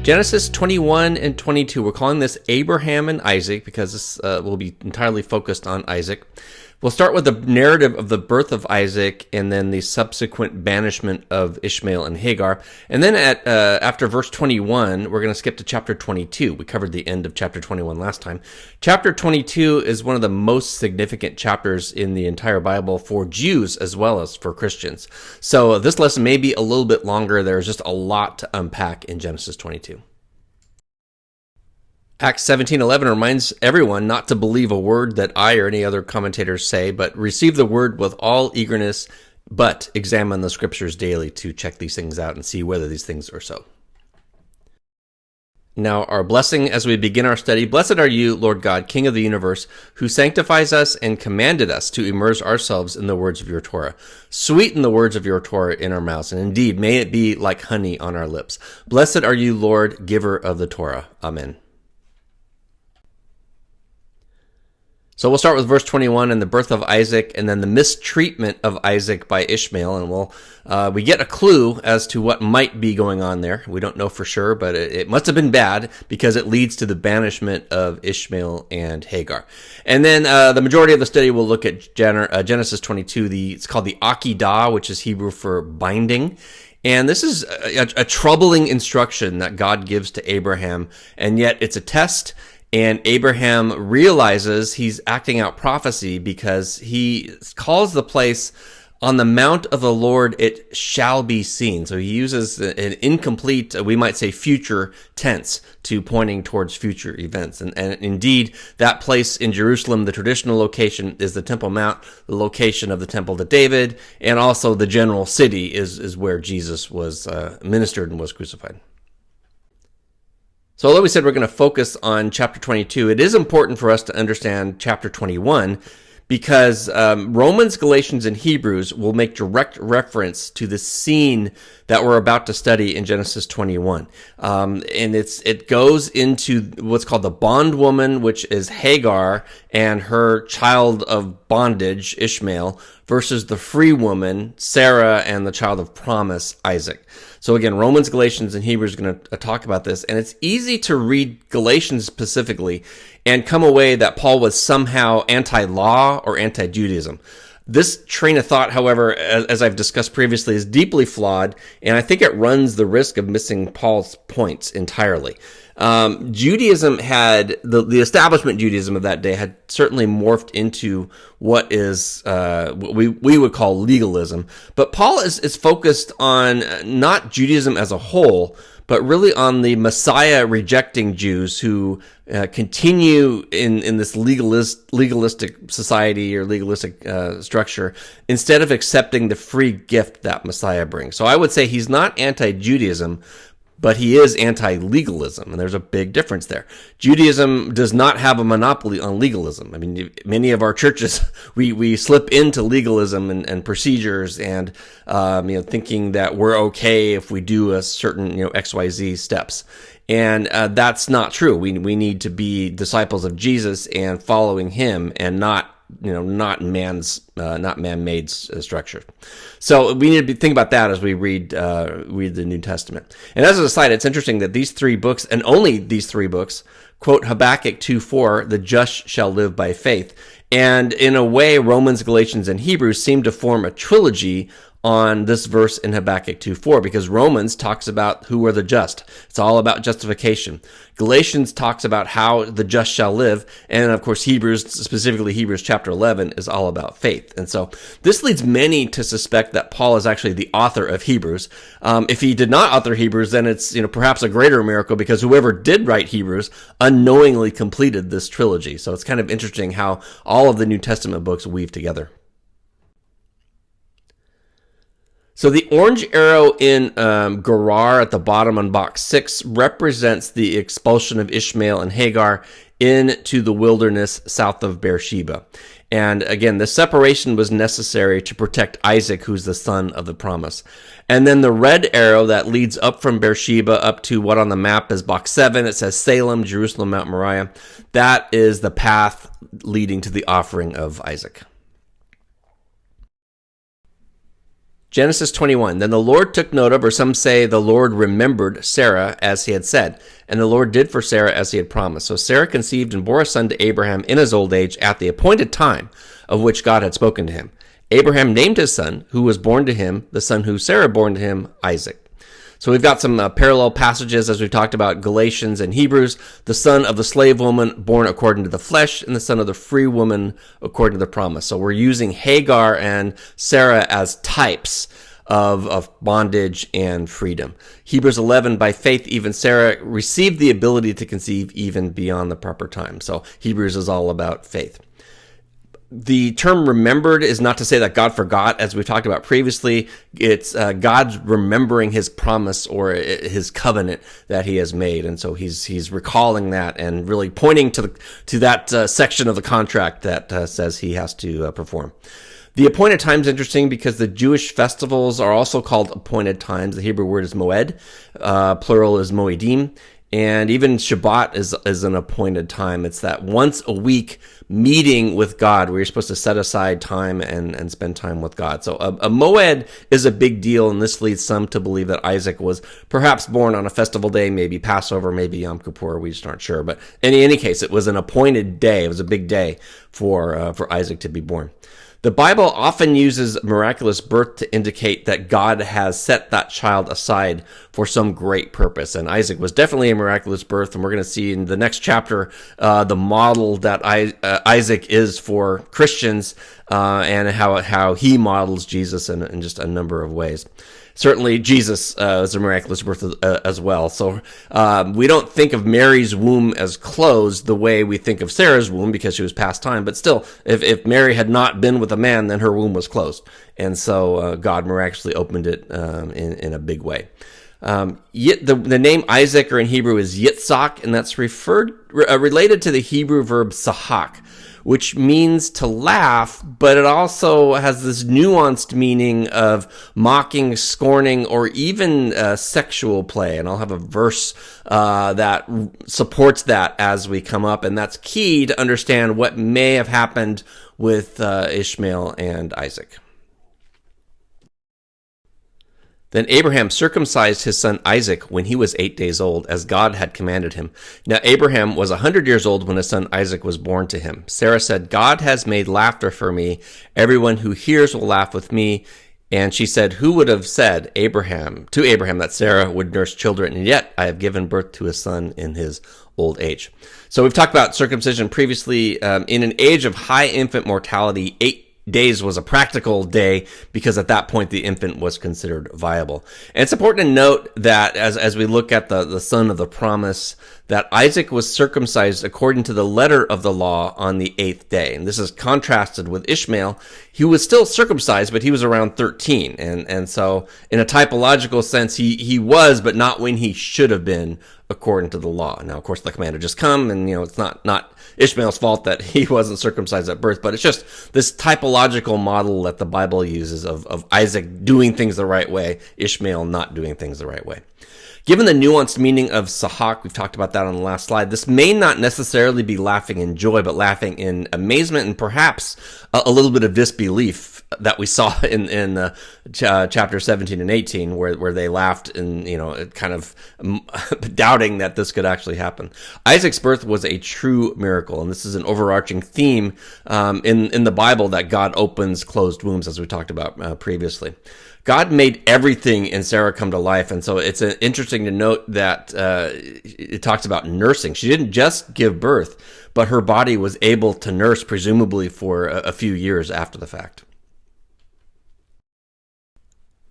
Genesis 21 and 22, we're calling this Abraham and Isaac because this will be entirely focused on Isaac. We'll start with the narrative of the birth of Isaac and then the subsequent banishment of Ishmael and Hagar. And then after verse 21, we're going to skip to chapter 22. We covered the end of chapter 21 last time. Chapter 22 is one of the most significant chapters in the entire Bible for Jews as well as for Christians. So this lesson may be a little bit longer. There's just a lot to unpack in Genesis 22. Acts 17:11 reminds everyone not to believe a word that I or any other commentators say, but receive the word with all eagerness, but examine the scriptures daily to check these things out and see whether these things are so. Now, our blessing as we begin our study. Blessed are you, Lord God, King of the universe, who sanctifies us and commanded us to immerse ourselves in the words of your Torah. Sweeten the words of your Torah in our mouths, and indeed, may it be like honey on our lips. Blessed are you, Lord, giver of the Torah. Amen. So we'll start with verse 21 and the birth of Isaac and then the mistreatment of Isaac by Ishmael. And we get a clue as to what might be going on there. We don't know for sure, but it must have been bad because it leads to the banishment of Ishmael and Hagar. And then the majority of the study will look at Genesis 22. It's called the Akedah, which is Hebrew for binding. And this is a troubling instruction that God gives to Abraham, and yet it's a test. And Abraham realizes he's acting out prophecy because he calls the place on the mount of the Lord, it shall be seen. So he uses an incomplete, we might say future tense to pointing towards future events. And indeed, that place in Jerusalem, the traditional location is the Temple Mount, the location of the temple to David, and also the general city is where Jesus was ministered and was crucified. So although we said we're going to focus on chapter 22, it is important for us to understand chapter 21 because Romans, Galatians, and Hebrews will make direct reference to the scene that we're about to study in Genesis 21. And it goes into what's called the bondwoman, which is Hagar and her child of bondage, Ishmael, versus the free woman, Sarah, and the child of promise, Isaac. So again, Romans, Galatians, and Hebrews are going to talk about this. And it's easy to read Galatians specifically and come away that Paul was somehow anti-law or anti-Judaism. This train of thought, however, as I've discussed previously, is deeply flawed, and I think it runs the risk of missing Paul's points entirely. Judaism had, the establishment Judaism of that day had certainly morphed into what is, what we would call legalism. But Paul is focused on not Judaism as a whole, but really on the Messiah rejecting Jews who continue in this legalistic society or legalistic structure instead of accepting the free gift that Messiah brings. So I would say he's not anti-Judaism, but he is anti-legalism, and there's a big difference there. Judaism does not have a monopoly on legalism. I mean, many of our churches, we slip into legalism and procedures and, thinking that we're okay if we do a certain, XYZ steps. And that's not true. We need to be disciples of Jesus and following him and not man-made structure. So we need to think about that as we read the New Testament. And as an aside, it's interesting that these three books, and only these three books, quote Habakkuk 2:4, the just shall live by faith. And in a way, Romans, Galatians, and Hebrews seem to form a trilogy on this verse in Habakkuk 2:4, because Romans talks about who are the just. It's all about justification. Galatians talks about how the just shall live. And of course, Hebrews, specifically Hebrews chapter 11, is all about faith. And so this leads many to suspect that Paul is actually the author of Hebrews. If he did not author Hebrews, then it's perhaps a greater miracle, because whoever did write Hebrews unknowingly completed this trilogy. So it's kind of interesting how all of the New Testament books weave together. So the orange arrow in Gerar at the bottom on box 6 represents the expulsion of Ishmael and Hagar into the wilderness south of Beersheba. And again, the separation was necessary to protect Isaac, who's the son of the promise. And then the red arrow that leads up from Beersheba up to what on the map is box 7, it says Salem, Jerusalem, Mount Moriah. That is the path leading to the offering of Isaac. Genesis 21. Then the Lord took note of, or some say the Lord remembered Sarah as he had said. And the Lord did for Sarah as he had promised. So Sarah conceived and bore a son to Abraham in his old age at the appointed time of which God had spoken to him. Abraham named his son, who was born to him, the son who Sarah born to him, Isaac. So we've got some parallel passages as we talked about Galatians and Hebrews, the son of the slave woman born according to the flesh and the son of the free woman according to the promise. So we're using Hagar and Sarah as types of bondage and freedom. Hebrews 11, by faith, even Sarah received the ability to conceive even beyond the proper time. So Hebrews is all about faith. The term remembered is not to say that God forgot, as we talked about previously. It's God's remembering his promise or his covenant that he has made. And so he's recalling that and really pointing to that section of the contract that says he has to perform. The appointed time is interesting because the Jewish festivals are also called appointed times. The Hebrew word is moed, plural is moedim. And even Shabbat is an appointed time. It's that once a week meeting with God where you're supposed to set aside time and spend time with God. So a moed is a big deal, and this leads some to believe that Isaac was perhaps born on a festival day, maybe Passover, maybe Yom Kippur. We just aren't sure. But in any case, it was an appointed day. It was a big day for Isaac to be born. The Bible often uses miraculous birth to indicate that God has set that child aside for some great purpose. And Isaac was definitely a miraculous birth, and we're going to see in the next chapter the model that Isaac is for Christians and how he models Jesus in just a number of ways. Certainly, Jesus is a miraculous birth as well. So we don't think of Mary's womb as closed the way we think of Sarah's womb because she was past time. But still, if Mary had not been with a man, then her womb was closed. And so God miraculously opened it in a big way. The name Isaac, or in Hebrew, is Yitzhak, and that's related to the Hebrew verb sahak, which means to laugh, but it also has this nuanced meaning of mocking, scorning, or even sexual play. And I'll have a verse that supports that as we come up, and that's key to understand what may have happened with Ishmael and Isaac. Then Abraham circumcised his son Isaac when he was 8 days old, as God had commanded him. Now Abraham was 100 years old when his son Isaac was born to him. Sarah said, God has made laughter for me. Everyone who hears will laugh with me. And she said, who would have said to Abraham that Sarah would nurse children? And yet I have given birth to a son in his old age. So we've talked about circumcision previously. In an age of high infant mortality, 8 days was a practical day because at that point the infant was considered viable. And it's important to note that as we look at the son of the promise, that Isaac was circumcised according to the letter of the law on the 8th day. And this is contrasted with Ishmael. He was still circumcised, but he was around 13. And so in a typological sense, he was, but not when he should have been according to the law. Now, of course, the command had just come, and it's not Ishmael's fault that he wasn't circumcised at birth, but it's just this typological model that the Bible uses of Isaac doing things the right way, Ishmael not doing things the right way. Given the nuanced meaning of sahak, we've talked about that on the last slide, this may not necessarily be laughing in joy, but laughing in amazement and perhaps a little bit of disbelief that we saw in chapter 17 and 18, where they laughed and, kind of doubting that this could actually happen. Isaac's birth was a true miracle, and this is an overarching theme in the Bible, that God opens closed wombs, as we talked about previously. God made everything in Sarah come to life, and so it's interesting to note that it talks about nursing. She didn't just give birth, but her body was able to nurse, presumably for a few years after the fact.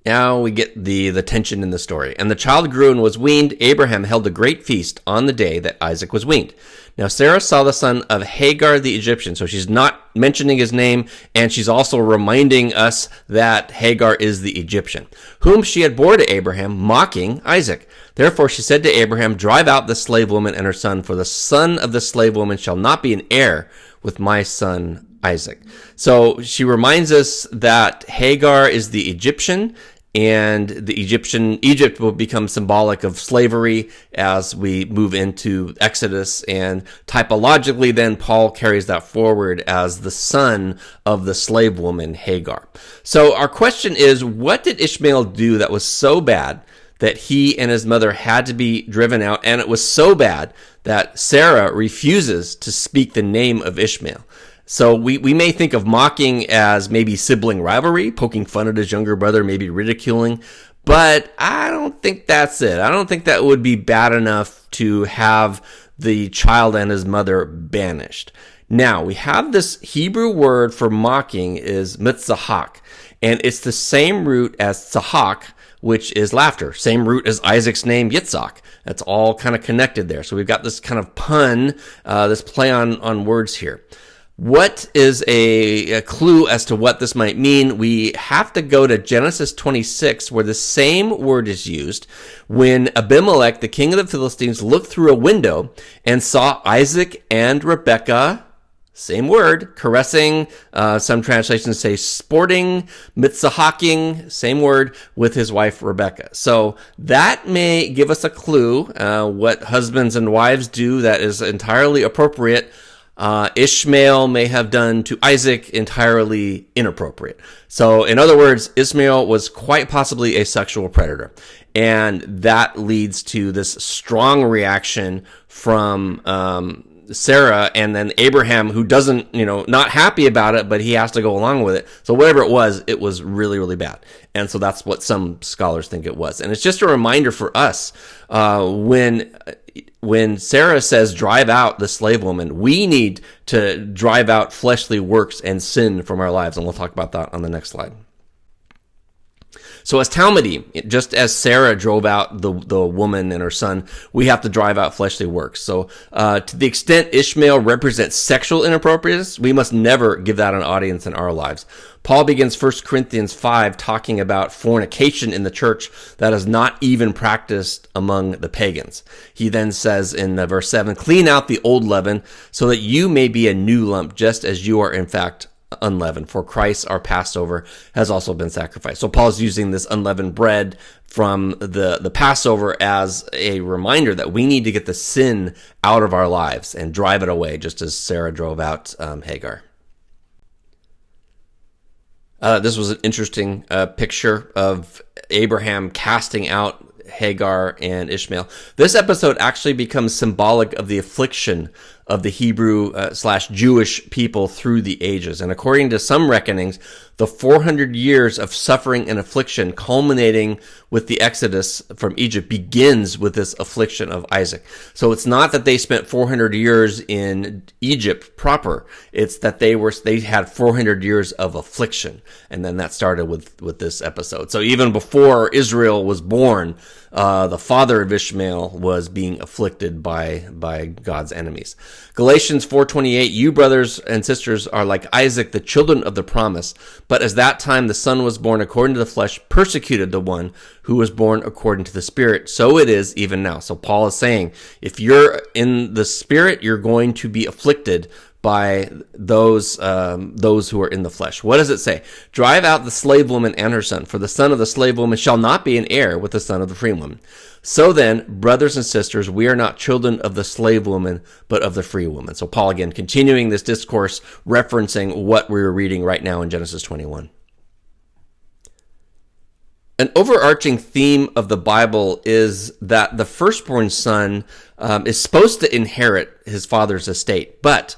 Now we get the tension in the story. And the child grew and was weaned. Abraham held a great feast on the day that Isaac was weaned. Now Sarah saw the son of Hagar the Egyptian. So she's not mentioning his name, and she's also reminding us that Hagar is the Egyptian, whom she had bore to Abraham, mocking Isaac. Therefore she said to Abraham, drive out the slave woman and her son, for the son of the slave woman shall not be an heir with my son Isaac. So she reminds us that Hagar is the Egyptian, and Egypt will become symbolic of slavery as we move into Exodus, and typologically then Paul carries that forward as the son of the slave woman Hagar. So our question is, what did Ishmael do that was so bad that he and his mother had to be driven out, and it was so bad that Sarah refuses to speak the name of Ishmael? So we may think of mocking as maybe sibling rivalry, poking fun at his younger brother, maybe ridiculing, but I don't think that's it. I don't think that would be bad enough to have the child and his mother banished. Now, we have this Hebrew word for mocking is mitzahak, and it's the same root as tzahak, which is laughter. Same root as Isaac's name, Yitzhak. That's all kind of connected there. So we've got this kind of pun, this play on words here. What is a clue as to what this might mean? We have to go to Genesis 26, where the same word is used when Abimelech, the king of the Philistines, looked through a window and saw Isaac and Rebekah, same word, caressing, some translations say sporting, mitzahaking, same word, with his wife Rebekah. So that may give us a clue what husbands and wives do that is entirely appropriate. Ishmael may have done to Isaac entirely inappropriate. So in other words, Ishmael was quite possibly a sexual predator. And that leads to this strong reaction from Sarah, and then Abraham, who doesn't, not happy about it, but he has to go along with it. So whatever it was really, really bad. And so that's what some scholars think it was. And it's just a reminder for us, when Sarah says, drive out the slave woman, we need to drive out fleshly works and sin from our lives. And we'll talk about that on the next slide. So as Talmudim, just as Sarah drove out the woman and her son, we have to drive out fleshly works. So to the extent Ishmael represents sexual inappropriateness, we must never give that an audience in our lives. Paul begins 1 Corinthians 5 talking about fornication in the church that is not even practiced among the pagans. He then says in verse 7, clean out the old leaven so that you may be a new lump, just as you are in fact unleavened, for Christ our Passover has also been sacrificed. So Paul's using this unleavened bread from the Passover as a reminder that we need to get the sin out of our lives and drive it away, just as Sarah drove out Hagar. This was an interesting picture of Abraham casting out Hagar and Ishmael. This episode actually becomes symbolic of the affliction of the Hebrew / Jewish people through the ages. And according to some reckonings, the 400 years of suffering and affliction culminating with the Exodus from Egypt begins with this affliction of Isaac. So it's not that they spent 400 years in Egypt proper. It's that they had 400 years of affliction. And then that started with this episode. So even before Israel was born, the father of Ishmael was being afflicted by God's enemies. Galatians 4:28, you brothers and sisters are like Isaac, the children of the promise. But as that time the son was born according to the flesh, persecuted the one who was born according to the Spirit. So it is even now. So Paul is saying, if you're in the Spirit, you're going to be afflicted by those who are in the flesh. What does it say? Drive out the slave woman and her son, for the son of the slave woman shall not be an heir with the son of the free woman. So then, brothers and sisters, we are not children of the slave woman, but of the free woman. So Paul, again, continuing this discourse, referencing what we're reading right now in Genesis 21. An overarching theme of the Bible is that the firstborn son is supposed to inherit his father's estate, but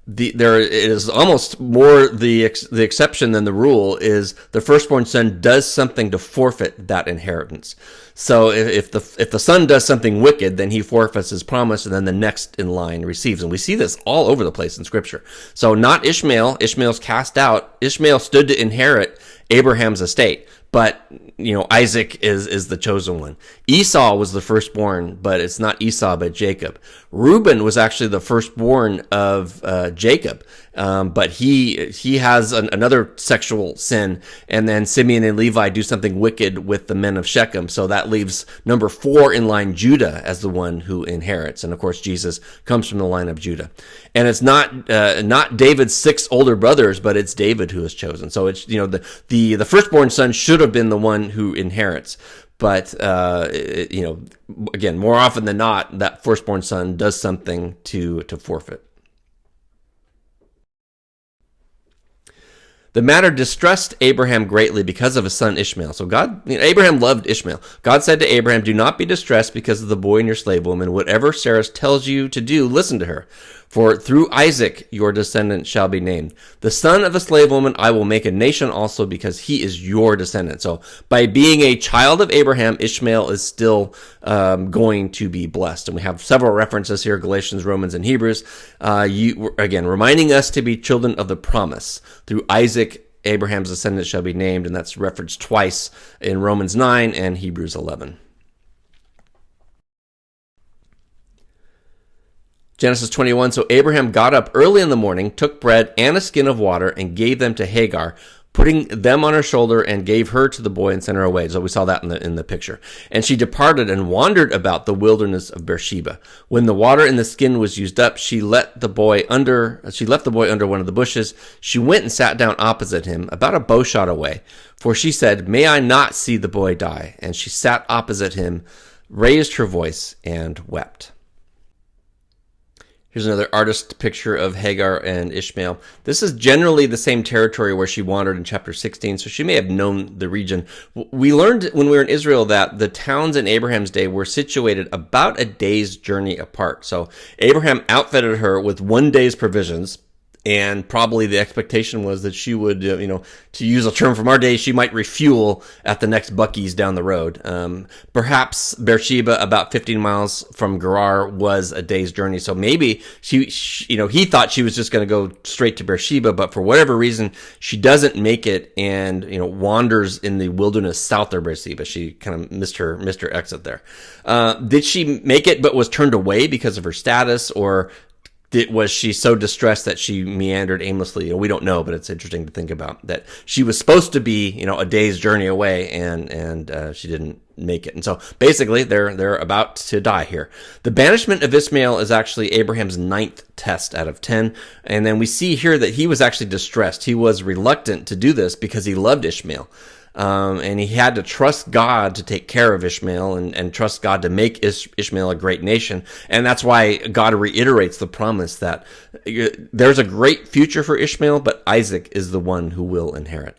there is almost more the exception than the rule is the firstborn son does something to forfeit that inheritance. So if the son does something wicked, then he forfeits his promise, and then the next in line receives. And we see this all over the place in Scripture. So not Ishmael. Ishmael's cast out. Ishmael stood to inherit Abraham's estate, but Isaac is the chosen one. Esau was the firstborn, but it's not Esau, but Jacob. Reuben was actually the firstborn of Jacob, but he has another sexual sin, and then Simeon and Levi do something wicked with the men of Shechem. So that leaves number 4 in line, Judah, as the one who inherits. And of course, Jesus comes from the line of Judah. And it's not David's 6 older brothers, but it's David who is chosen. So it's the firstborn son should have been the one one who inherits. But, again, more often than not, that firstborn son does something to forfeit. The matter distressed Abraham greatly because of his son Ishmael. So Abraham loved Ishmael. God said to Abraham, "Do not be distressed because of the boy and your slave woman. Whatever Sarah tells you to do, listen to her. For through Isaac your descendant shall be named. The son of the slave woman I will make a nation also, because he is your descendant." So by being a child of Abraham, Ishmael is still going to be blessed. And we have several references here, Galatians, Romans, and Hebrews, again, reminding us to be children of the promise. Through Isaac, Abraham's descendant shall be named, and that's referenced twice in Romans 9 and Hebrews 11. Genesis 21, so Abraham got up early in the morning, took bread and a skin of water, and gave them to Hagar, putting them on her shoulder, and gave her to the boy and sent her away. So we saw that in the picture. And she departed and wandered about the wilderness of Beersheba. When the water in the skin was used up, she left the boy under one of the bushes. She went and sat down opposite him, about a bow shot away. For she said, "May I not see the boy die?" And she sat opposite him, raised her voice, and wept. Here's another artist picture of Hagar and Ishmael. This is generally the same territory where she wandered in chapter 16, so she may have known the region. We learned when we were in Israel that the towns in Abraham's day were situated about a day's journey apart. So Abraham outfitted her with 1 day's provisions, and probably the expectation was that she would, to use a term from our day, she might refuel at the next Buc-ee's down the road. Perhaps Beersheba, about 15 miles from Gerar, was a day's journey. So maybe he thought she was just going to go straight to Beersheba, but for whatever reason, she doesn't make it and, wanders in the wilderness south of Beersheba. She kind of missed her exit there. Did she make it but was turned away because of her status, or was she so distressed that she meandered aimlessly? We don't know, but it's interesting to think about that she was supposed to be, a day's journey away, and she didn't make it. And so basically they're about to die here. The banishment of Ishmael is actually Abraham's 9th test out of 10. And then we see here that he was actually distressed. He was reluctant to do this because he loved Ishmael. And he had to trust God to take care of Ishmael and trust God to make Ishmael a great nation. And that's why God reiterates the promise that there's a great future for Ishmael, but Isaac is the one who will inherit.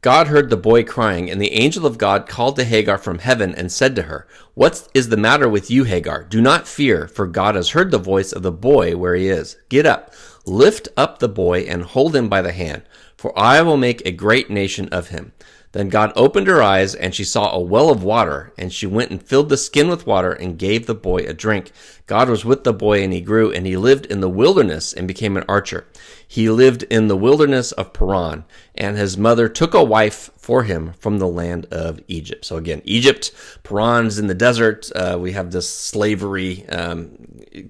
God heard the boy crying, and the angel of God called to Hagar from heaven and said to her, "What is the matter with you, Hagar? Do not fear, for God has heard the voice of the boy where he is. Get up, lift up the boy, and hold him by the hand, for I will make a great nation of him." Then God opened her eyes, and she saw a well of water, and she went and filled the skin with water and gave the boy a drink. God was with the boy, and he grew, and he lived in the wilderness and became an archer. He lived in the wilderness of Paran, and his mother took a wife for him from the land of Egypt. So again, Egypt, Paran's in the desert. We have this slavery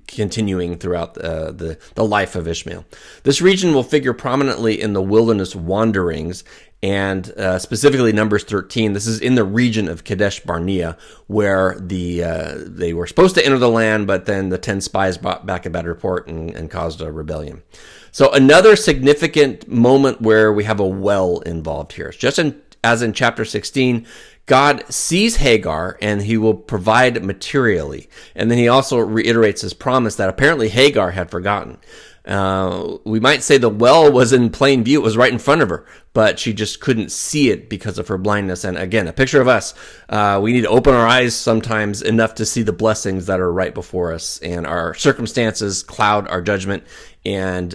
continuing throughout the life of Ishmael. This region will figure prominently in the wilderness wanderings, and specifically Numbers 13. This is in the region of Kadesh Barnea, where they were supposed to enter the land, but then the 10 spies brought back a bad report and caused a rebellion. So another significant moment where we have a well involved here. Just as in chapter 16, God sees Hagar and he will provide materially. And then he also reiterates his promise that apparently Hagar had forgotten. We might say the well was in plain view. It was right in front of her, but she just couldn't see it because of her blindness. And again, a picture of us. We need to open our eyes sometimes enough to see the blessings that are right before us, and our circumstances cloud our judgment and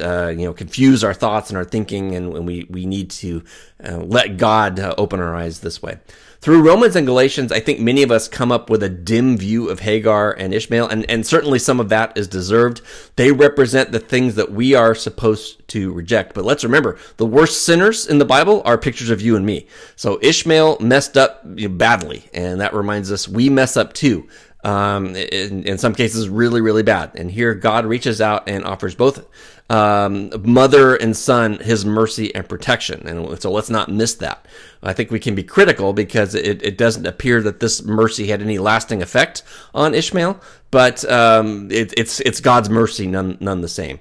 confuse our thoughts and our thinking, and we need to let God open our eyes this way. Through Romans and Galatians, I think many of us come up with a dim view of Hagar and Ishmael, and certainly some of that is deserved. They represent the things that we are supposed to reject. But let's remember, the worst sinners in the Bible are pictures of you and me. So Ishmael messed up badly, and that reminds us we mess up too. In some cases really, really bad. And here God reaches out and offers both mother and son his mercy and protection. And so let's not miss that. I think we can be critical because it doesn't appear that this mercy had any lasting effect on Ishmael, but it's God's mercy none the same.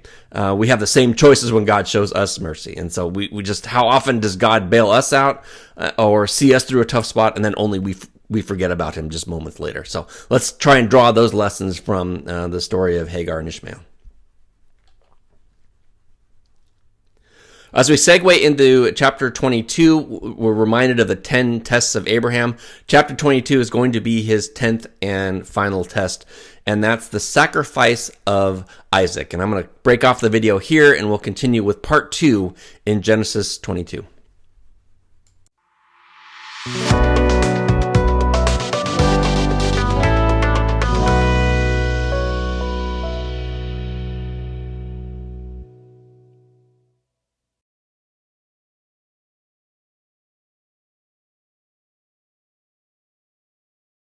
We have the same choices when God shows us mercy. And so we just, how often does God bail us out or see us through a tough spot, and then only we forget about him just moments later. So let's try and draw those lessons from the story of Hagar and Ishmael. As we segue into chapter 22, we're reminded of the 10 tests of Abraham. Chapter 22 is going to be his 10th and final test, and that's the sacrifice of Isaac. And I'm going to break off the video here, and we'll continue with part 2 in Genesis 22.